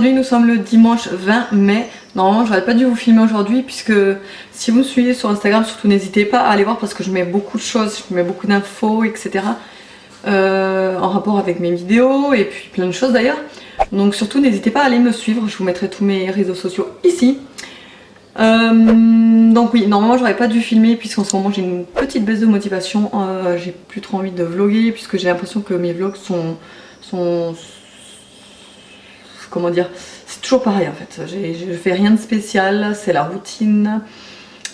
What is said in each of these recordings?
aujourd'hui nous sommes le dimanche 20 mai. Normalement j'aurais pas dû vous filmer aujourd'hui puisque si vous me suivez sur Instagram, surtout n'hésitez pas à aller voir parce que je mets beaucoup de choses, je mets beaucoup d'infos, etc. En rapport avec mes vidéos et puis plein de choses d'ailleurs. Donc surtout n'hésitez pas à aller me suivre, je vous mettrai tous mes réseaux sociaux ici. Donc oui, normalement j'aurais pas dû filmer puisqu'en ce moment j'ai une petite baisse de motivation, j'ai plus trop envie de vlogger puisque j'ai l'impression que mes vlogs sont comment dire, c'est toujours pareil en fait, je fais rien de spécial, c'est la routine,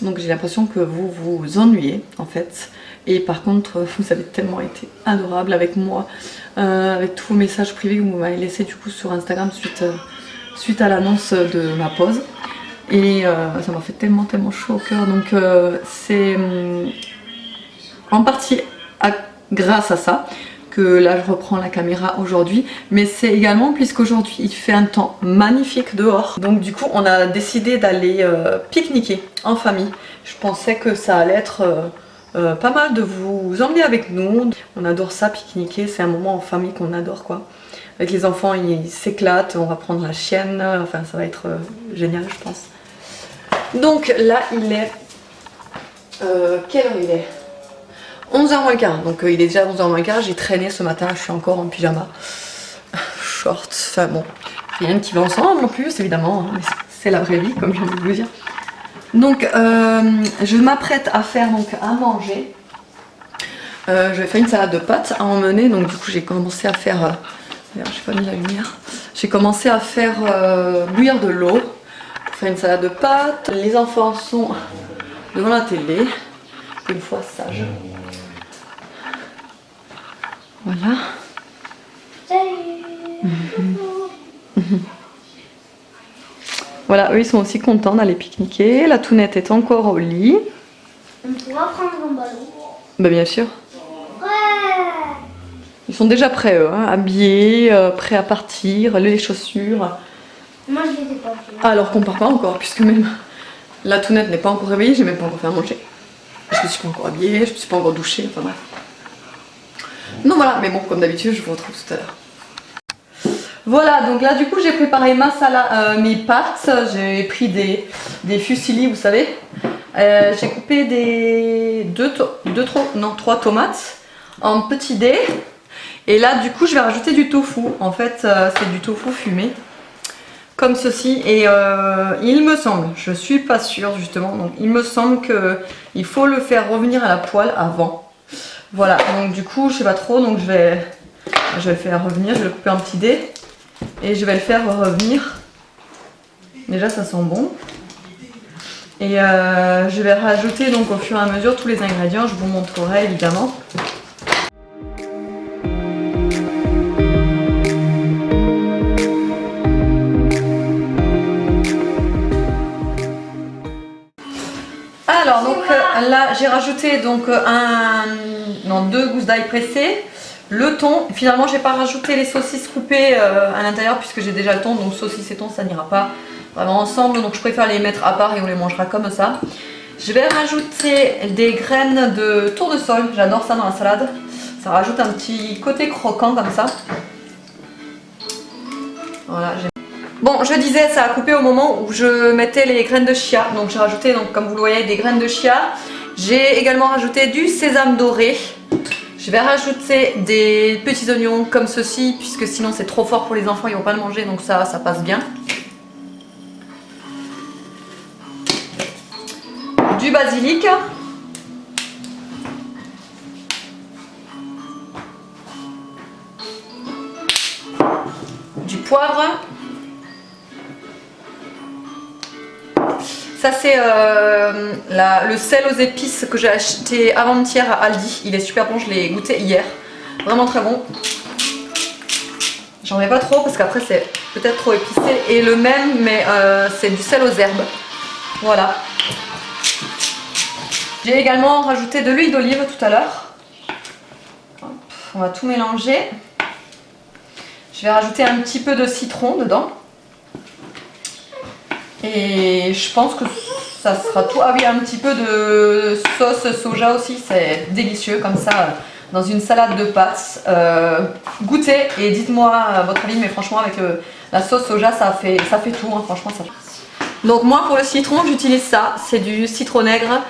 donc j'ai l'impression que vous vous ennuyez en fait. Et par contre vous avez tellement été adorable avec moi, avec tous vos messages privés que vous m'avez laissé du coup sur Instagram suite à l'annonce de ma pause. Et ça m'a fait tellement chaud au cœur, donc c'est en partie grâce à ça que là je reprends la caméra aujourd'hui, mais c'est également puisqu'aujourd'hui il fait un temps magnifique dehors, donc du coup on a décidé d'aller pique-niquer en famille. Je pensais que ça allait être pas mal de vous emmener avec nous, on adore ça, pique-niquer, c'est un moment en famille qu'on adore quoi. Avec les enfants ils s'éclatent, on va prendre la chienne, enfin ça va être génial je pense. Donc là il est... quelle heure il est? 11h moins le quart, donc il est déjà 11h moins le quart, j'ai traîné ce matin, je suis encore en pyjama, short, enfin bon, rien qui va ensemble en plus évidemment, hein, c'est la vraie vie comme j'ai envie de vous dire. Donc je m'apprête à faire donc à manger, je vais faire une salade de pâtes à emmener, donc du coup j'ai commencé à faire, j'ai pas mis la lumière, j'ai commencé à faire bouillir de l'eau pour faire une salade de pâtes. Les enfants sont devant la télé, une fois sages. Voilà. Voilà, eux ils sont aussi contents d'aller pique-niquer. La Tounette est encore au lit. On pourra prendre un ballon. Bah bien sûr. Ouais. Ils sont déjà prêts eux, hein, habillés, prêts à partir, les chaussures. Moi je les ai pas fait. Alors qu'on part pas encore, puisque même la Tounette n'est pas encore réveillée, j'ai même pas encore fait à manger. Je me suis pas encore habillée, je me suis pas encore douchée, enfin bref. Non voilà, mais bon, comme d'habitude, je vous retrouve tout à l'heure. Voilà, donc là du coup j'ai préparé ma salade, mes pâtes, j'ai pris des fusilli, vous savez. J'ai coupé 3 tomates en petits dés. Et là du coup je vais rajouter du tofu. En fait c'est du tofu fumé. Comme ceci. Et il me semble, je suis pas sûre justement, donc il me semble qu'il faut le faire revenir à la poêle avant. Voilà, donc du coup je sais pas trop, donc je vais le faire revenir, je vais le couper en petits dés. Et je vais le faire revenir. Déjà ça sent bon. Et je vais rajouter donc au fur et à mesure tous les ingrédients, je vous montrerai évidemment. Alors donc là j'ai rajouté donc 2 gousses d'ail pressées. Le thon, finalement j'ai pas rajouté les saucisses coupées à l'intérieur puisque j'ai déjà le thon, donc saucisses et thon ça n'ira pas vraiment ensemble, donc je préfère les mettre à part et on les mangera comme ça. Je vais rajouter des graines de tournesol, j'adore ça dans la salade, ça rajoute un petit côté croquant comme ça. Voilà. Bon, je disais, ça a coupé au moment où je mettais les graines de chia, donc j'ai rajouté, donc, comme vous le voyez, des graines de chia. J'ai également rajouté du sésame doré. Je vais rajouter des petits oignons comme ceci, puisque sinon c'est trop fort pour les enfants, ils vont pas le manger, donc ça passe bien. Du basilic. Du poivre. Ça c'est le sel aux épices que j'ai acheté avant-hier à Aldi. Il est super bon, je l'ai goûté hier. Vraiment très bon. J'en mets pas trop parce qu'après c'est peut-être trop épicé. Et le même, mais c'est du sel aux herbes. Voilà. J'ai également rajouté de l'huile d'olive tout à l'heure. On va tout mélanger. Je vais rajouter un petit peu de citron dedans. Et je pense que ça sera tout. Ah oui, un petit peu de sauce soja aussi, c'est délicieux comme ça dans une salade de pâtes. Goûtez et dites-moi votre avis, mais franchement avec La sauce soja, ça fait tout, hein, franchement. Ça fait... Donc moi pour le citron, j'utilise ça. C'est du citronègre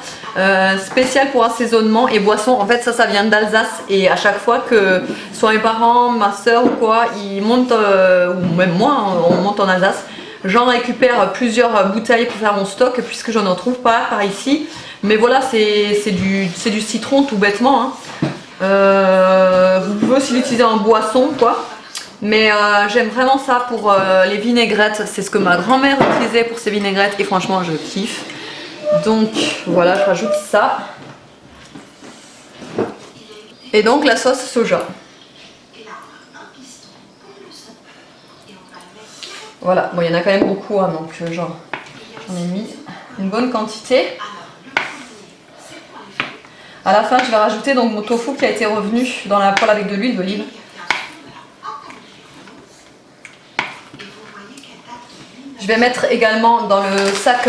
spécial pour assaisonnement et boisson. En fait ça vient d'Alsace et à chaque fois que soit mes parents, ma soeur ou quoi, ils montent, ou même moi, hein, on monte en Alsace, j'en récupère plusieurs bouteilles pour faire mon stock puisque je n'en trouve pas par ici. Mais voilà, c'est du citron tout bêtement. Hein. Vous pouvez aussi l'utiliser en boisson quoi. Mais j'aime vraiment ça pour les vinaigrettes. C'est ce que ma grand-mère utilisait pour ses vinaigrettes et franchement je kiffe. Donc voilà, je rajoute ça. Et donc la sauce soja. Voilà, bon il y en a quand même beaucoup, hein, donc j'en ai mis une bonne quantité. À la fin je vais rajouter donc mon tofu qui a été revenu dans la poêle avec de l'huile d'olive. Je vais mettre également dans le sac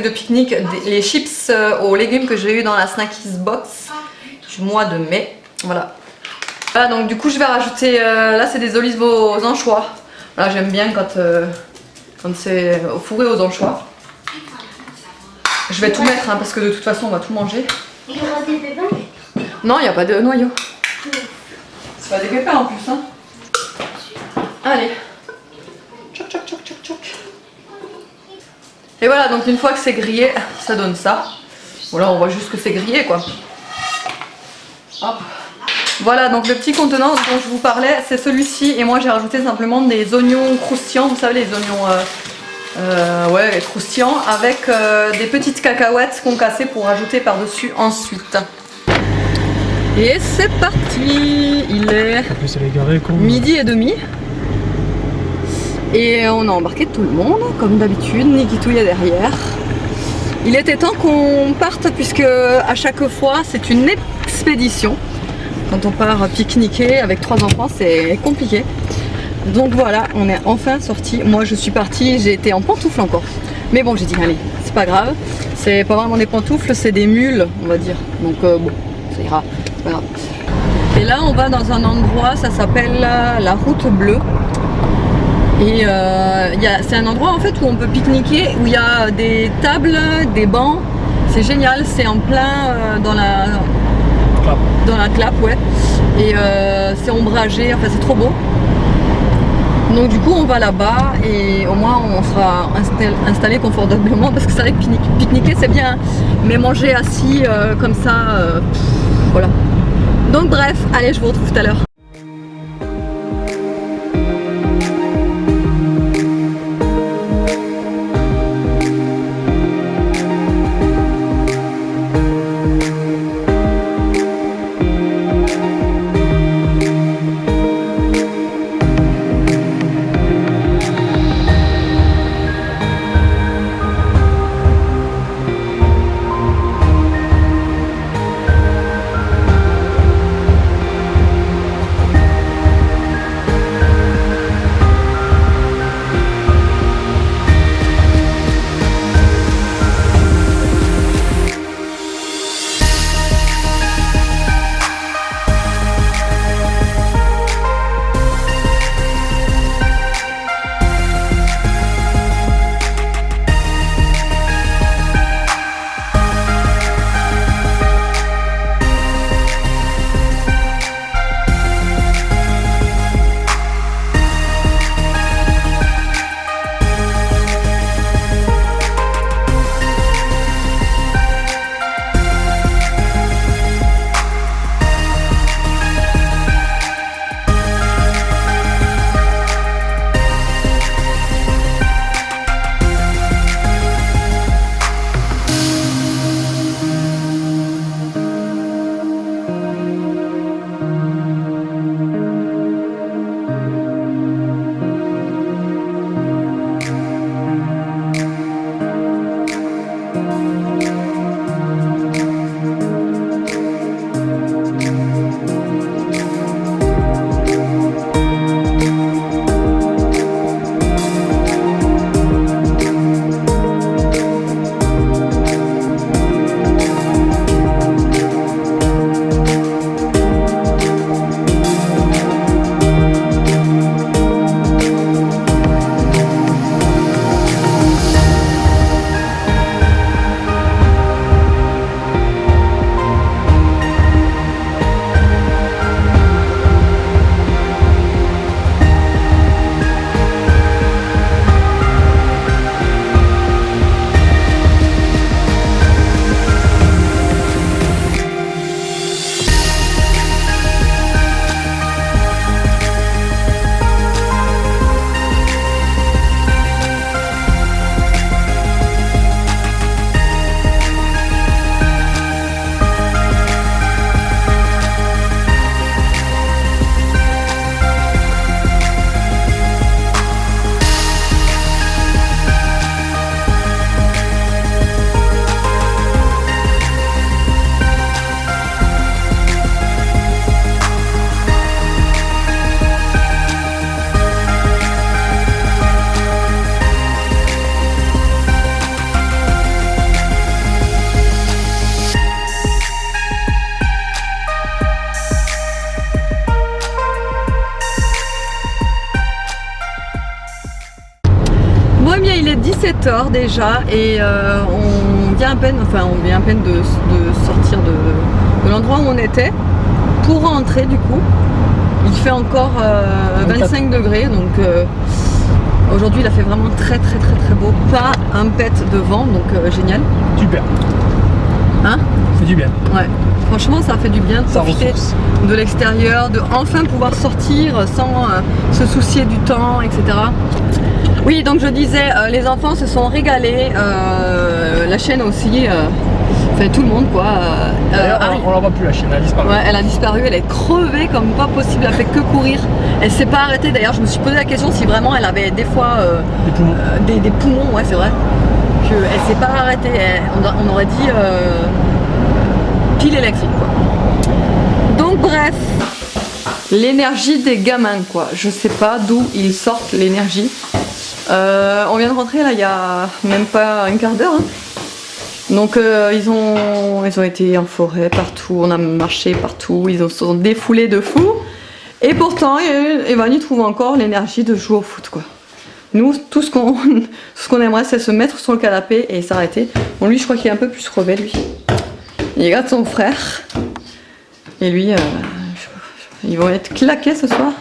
de pique-nique les chips aux légumes que j'ai eu dans la Snackies Box du mois de mai. Voilà. Voilà, donc du coup je vais rajouter, là c'est des olives aux anchois. Là j'aime bien quand c'est fourré aux anchois. Je vais tout mettre hein, parce que de toute façon on va tout manger. Il y aura des pépins? Non, il n'y a pas de noyau. C'est pas des pépins en plus. Hein. Allez. Tchoc, tchoc, tchoc, tchoc, tchoc. Et voilà, donc une fois que c'est grillé, ça donne ça. Voilà, on voit juste que c'est grillé quoi. Hop. Voilà, donc le petit contenant dont je vous parlais, c'est celui-ci. Et moi j'ai rajouté simplement des oignons croustillants, vous savez les oignons ouais, croustillants, avec des petites cacahuètes concassées pour rajouter par-dessus ensuite. Et c'est parti. Il est midi et demi. Et on a embarqué tout le monde, comme d'habitude, Nikitouille est derrière. Il était temps qu'on parte puisque à chaque fois c'est une expédition. Quand on part pique-niquer avec 3 enfants c'est compliqué. Donc voilà, on est enfin sorti. Moi je suis partie, j'ai été en pantoufles encore. Mais bon j'ai dit allez, c'est pas grave. C'est pas vraiment des pantoufles, c'est des mules on va dire. Donc bon, ça ira, c'est pas grave. Et là on va dans un endroit, ça s'appelle la route bleue. Et c'est un endroit en fait où on peut pique-niquer, où il y a des tables, des bancs. C'est génial, c'est en plein dans la clappe, ouais. Et c'est ombragé, enfin c'est trop beau. Donc du coup on va là-bas et au moins on sera installé confortablement parce que c'est vrai que pique-niquer c'est bien, mais manger assis comme ça, voilà. Donc bref, allez je vous retrouve tout à l'heure. 20h déjà et on vient à peine de sortir de l'endroit où on était pour rentrer du coup. Il fait encore 25 degrés donc aujourd'hui il a fait vraiment très beau, pas un pet de vent donc génial. Super. Hein? C'est du bien. Ouais. Franchement ça fait du bien de profiter de l'extérieur, de enfin pouvoir sortir sans se soucier du temps, etc. Oui, donc je disais, les enfants se sont régalés, la chaîne aussi, enfin tout le monde quoi. On la voit plus la chaîne, elle a disparu. Ouais, elle a disparu, elle est crevée comme pas possible, elle fait que courir. Elle s'est pas arrêtée, d'ailleurs je me suis posé la question si vraiment elle avait des fois des poumons. Des poumons, ouais c'est vrai. Elle s'est pas arrêtée, on aurait dit pile électrique quoi. Donc bref, l'énergie des gamins quoi, je sais pas d'où ils sortent l'énergie. On vient de rentrer là il y a même pas un quart d'heure hein. Donc ils ont été en forêt partout, on a marché partout, ils se sont défoulés de fou et pourtant Evan il trouve encore l'énergie de jouer au foot quoi. Nous tout ce qu'on aimerait c'est se mettre sur le canapé et s'arrêter. Bon lui je crois qu'il est un peu plus crevé lui. Il regarde son frère et lui ils vont être claqués ce soir.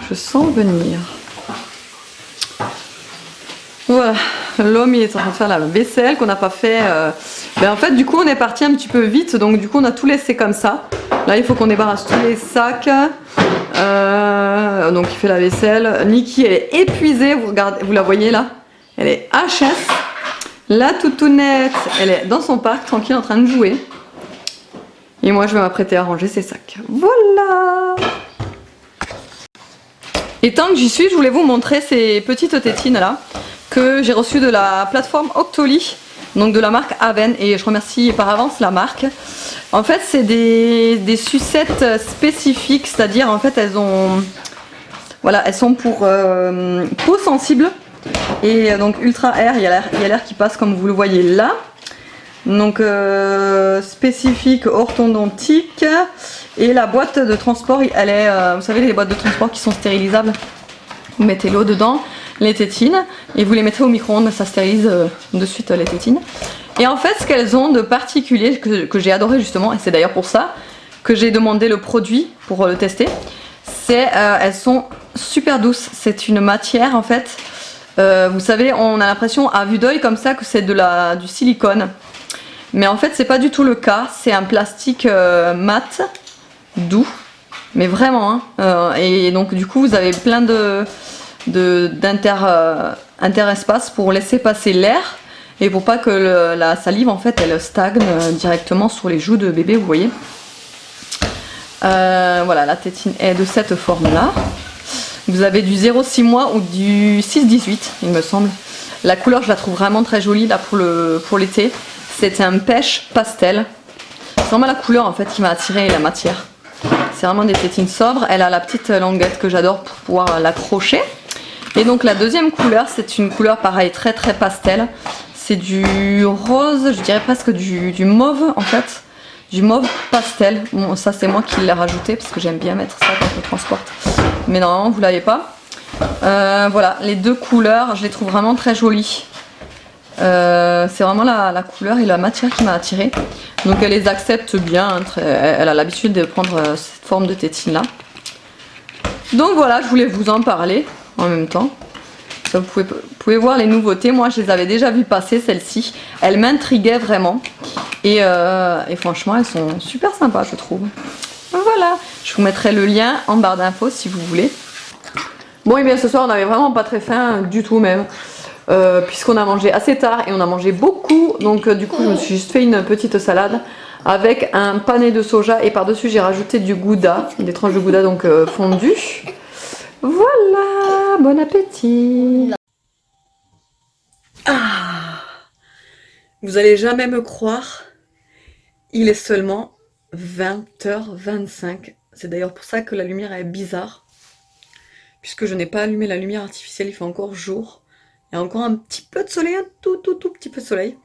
Je sens venir. Voilà, l'homme il est en train de faire la vaisselle qu'on n'a pas fait. En fait du coup on est parti un petit peu vite donc du coup on a tout laissé comme ça. Là il faut qu'on débarrasse tous les sacs. Donc il fait la vaisselle. Niki elle est épuisée, vous la voyez là. Elle est HS. La toutounette elle est dans son parc tranquille en train de jouer. Et moi je vais m'apprêter à ranger ses sacs. Voilà. Et tant que j'y suis je voulais vous montrer ces petites tétines là que j'ai reçu de la plateforme Octoly, donc de la marque Aven, et je remercie par avance la marque. En fait c'est des sucettes spécifiques, c'est-à-dire en fait elles sont pour peau sensible et donc ultra air, il y a l'air qui passe comme vous le voyez là. Donc spécifique orthodontique et la boîte de transport elle est, vous savez les boîtes de transport qui sont stérilisables, vous mettez l'eau dedans, les tétines et vous les mettez au micro-ondes, ça stérilise de suite les tétines. Et en fait ce qu'elles ont de particulier que j'ai adoré justement, et c'est d'ailleurs pour ça que j'ai demandé le produit pour le tester, c'est elles sont super douces, c'est une matière en fait, vous savez on a l'impression à vue d'œil comme ça que c'est du silicone, mais en fait c'est pas du tout le cas, c'est un plastique mat, doux, mais vraiment hein. Et donc du coup vous avez plein d'interespace pour laisser passer l'air et pour pas que la salive en fait elle stagne directement sur les joues de bébé, vous voyez. Voilà, la tétine est de cette forme là. Vous avez du 0,6 mois ou du 6,18 il me semble. La couleur je la trouve vraiment très jolie là pour l'été. C'est un pêche pastel. C'est vraiment la couleur en fait qui m'a attiré et la matière. C'est vraiment des tétines sobres. Elle a la petite languette que j'adore pour pouvoir l'accrocher. Et donc la deuxième couleur, c'est une couleur pareil très pastel. C'est du rose, je dirais presque du mauve en fait. Du mauve pastel. Bon ça c'est moi qui l'ai rajouté parce que j'aime bien mettre ça quand je le transporte. Mais normalement vous l'avez pas. Voilà, les deux couleurs, je les trouve vraiment très jolies. C'est vraiment la couleur et la matière qui m'a attirée. Donc elle les accepte bien, hein, elle a l'habitude de prendre cette forme de tétine là. Donc voilà, je voulais vous en parler en même temps. Ça, vous pouvez voir les nouveautés, moi je les avais déjà vues passer celles-ci. Elles m'intriguaient vraiment. Et franchement elles sont super sympas je trouve. Voilà, je vous mettrai le lien en barre d'infos si vous voulez. Bon et bien ce soir on n'avait vraiment pas très faim du tout même. Puisqu'on a mangé assez tard et on a mangé beaucoup, donc du coup je me suis juste fait une petite salade avec un pané de soja et par-dessus j'ai rajouté du gouda, des tranches de gouda donc fondu. Voilà, bon appétit. Ah, vous allez jamais me croire, il est seulement 20h25. C'est d'ailleurs pour ça que la lumière est bizarre, puisque je n'ai pas allumé la lumière artificielle, il fait encore jour. Il y a encore un petit peu de soleil, un tout petit peu de soleil.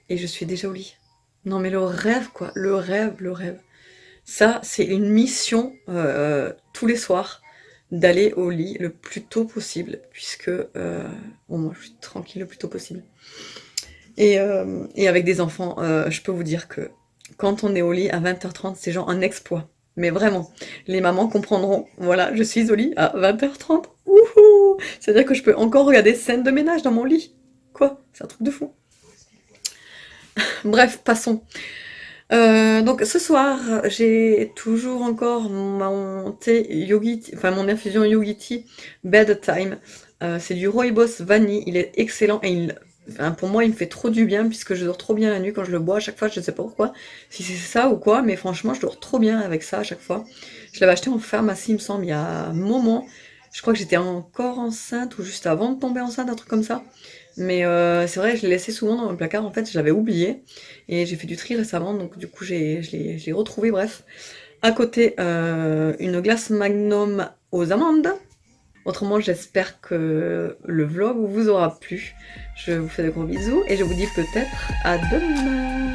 Et je suis déjà au lit. Non mais le rêve quoi, le rêve. Ça c'est une mission tous les soirs d'aller au lit le plus tôt possible, puisque bon, moi je suis tranquille le plus tôt possible. Et avec des enfants, je peux vous dire que quand on est au lit à 20h30, c'est genre un exploit. Mais vraiment, les mamans comprendront. Voilà, je suis au lit à 20h30. Wouhou! C'est-à-dire que je peux encore regarder scène de ménage dans mon lit. Quoi? C'est un truc de fou. Bref, passons. Donc ce soir, j'ai toujours encore mon thé Yogi, enfin mon infusion Yogi Tea Bedtime. C'est du Rooibos vanille, il est excellent et enfin, pour moi il me fait trop du bien puisque je dors trop bien la nuit quand je le bois à chaque fois, je sais pas pourquoi, si c'est ça ou quoi, mais franchement je dors trop bien avec ça à chaque fois. Je l'avais acheté en pharmacie il me semble il y a un moment, je crois que j'étais encore enceinte ou juste avant de tomber enceinte, un truc comme ça. Mais c'est vrai, je l'ai laissé souvent dans mon placard, en fait, je l'avais oublié. Et j'ai fait du tri récemment, donc du coup, je l'ai retrouvé, bref. À côté, une glace Magnum aux amandes. Autrement, j'espère que le vlog vous aura plu. Je vous fais de gros bisous et je vous dis peut-être à demain.